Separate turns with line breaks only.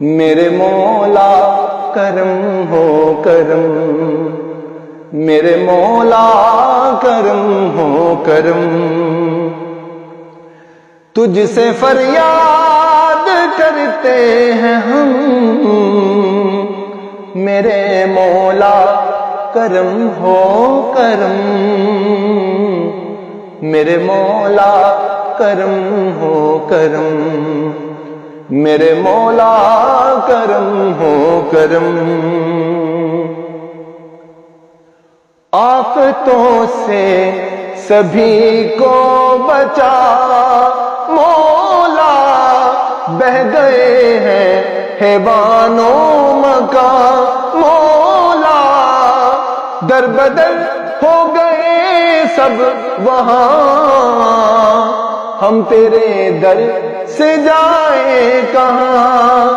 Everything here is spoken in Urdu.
میرے مولا کرم ہو کرم، میرے مولا کرم ہو کرم، تجھ سے فریاد کرتے ہیں ہم، میرے مولا کرم ہو کرم، میرے مولا کرم ہو کرم، میرے مولا کرم ہو کرم۔ آفتوں سے سبھی کو بچا مولا، بہہ گئے ہیں حیوان و مکان مولا، در بدر ہو گئے سب وہاں، ہم تیرے در سے جائیں کہاں۔